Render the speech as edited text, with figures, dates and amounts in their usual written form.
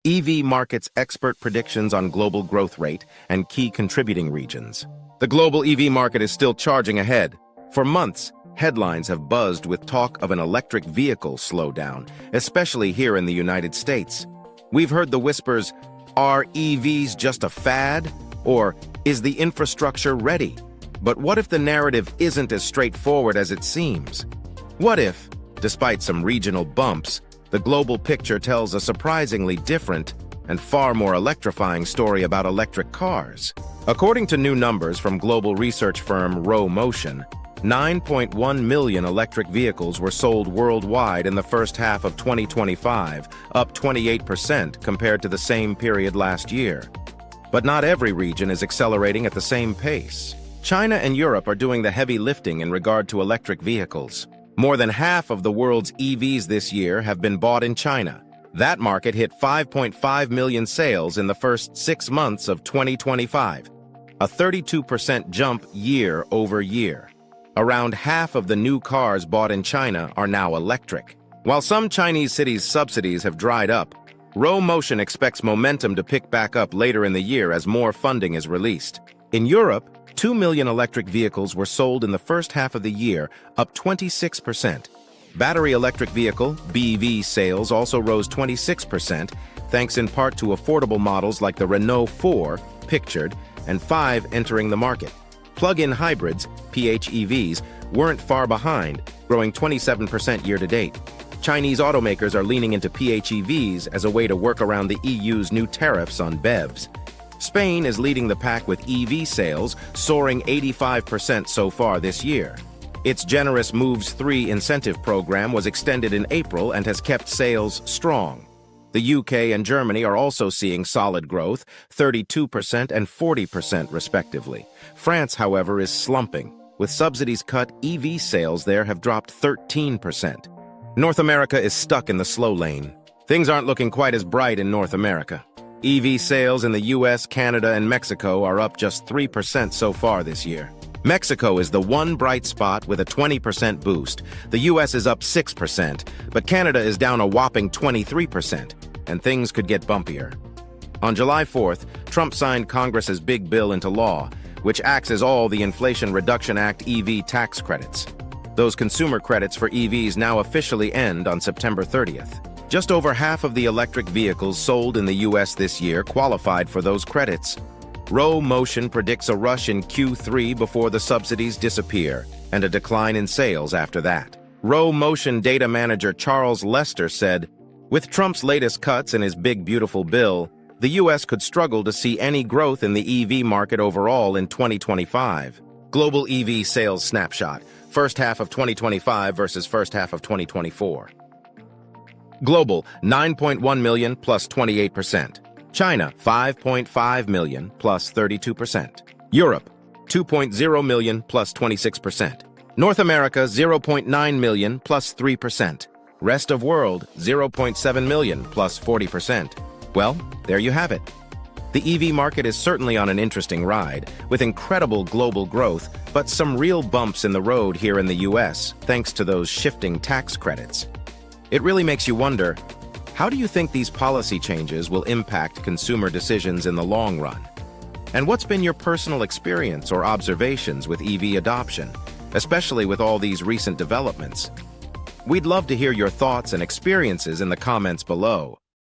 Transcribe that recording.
EV market's expert predictions on global growth rate and key contributing regions. The global EV market is still charging ahead. For months, headlines have buzzed with talk of an electric vehicle slowdown, especially here in the United States. We've heard the whispers, are EVs just a fad? Or is the infrastructure ready? But what if the narrative isn't as straightforward as it seems? What if, despite some regional bumps, the global picture tells a surprisingly different and far more electrifying story about electric cars? According to new numbers from global research firm Motion, 9.1 million electric vehicles were sold worldwide in the first half of 2025, up 28% compared to the same period last year. But not every region is accelerating at the same pace. China and Europe are doing the heavy lifting in regard to electric vehicles. More than half of the world's EVs this year have been bought in China. That market hit 5.5 million sales in the first 6 months of 2025, a 32% jump year over year. Around half of the new cars bought in China are now electric. While some Chinese cities' subsidies have dried up, Motion expects momentum to pick back up later in the year as more funding is released. In Europe, 2 million electric vehicles were sold in the first half of the year, up 26%. Battery electric vehicle (BEV) sales also rose 26%, thanks in part to affordable models like the Renault 4, pictured, and 5 entering the market. Plug-in hybrids, PHEVs, weren't far behind, growing 27% year-to-date. Chinese automakers are leaning into PHEVs as a way to work around the EU's new tariffs on BEVs. Spain is leading the pack with EV sales, soaring 85% so far this year. Its generous Moves 3 incentive program was extended in April and has kept sales strong. The UK and Germany are also seeing solid growth, 32% and 40% respectively. France, however, is slumping. With subsidies cut, EV sales there have dropped 13%. North America is stuck in the slow lane. Things aren't looking quite as bright in North America. EV sales in the US, Canada, and Mexico are up just 3% so far this year. Mexico is the one bright spot with a 20% boost. The US is up 6%, but Canada is down a whopping 23%, and things could get bumpier. On July 4th, Trump signed Congress's big bill into law, which axes all the Inflation Reduction Act EV tax credits. Those consumer credits for EVs now officially end on September 30th. Just over half of the electric vehicles sold in the US this year qualified for those credits. Motion predicts a rush in Q3 before the subsidies disappear, and a decline in sales after that. Motion data manager Charles Lester said, "With Trump's latest cuts in his big beautiful bill, the US could struggle to see any growth in the EV market overall in 2025. Global EV sales snapshot, first half of 2025 versus first half of 2024. Global, 9.1 million plus 28%. China, 5.5 million plus 32%. Europe, 2.0 million plus 26%. North America, 0.9 million plus 3%. Rest of world, 0.7 million plus 40%. Well, there you have it. The EV market is certainly on an interesting ride, with incredible global growth, but some real bumps in the road here in the US, thanks to those shifting tax credits. It really makes you wonder, how do you think these policy changes will impact consumer decisions in the long run? And what's been your personal experience or observations with EV adoption, especially with all these recent developments? We'd love to hear your thoughts and experiences in the comments below.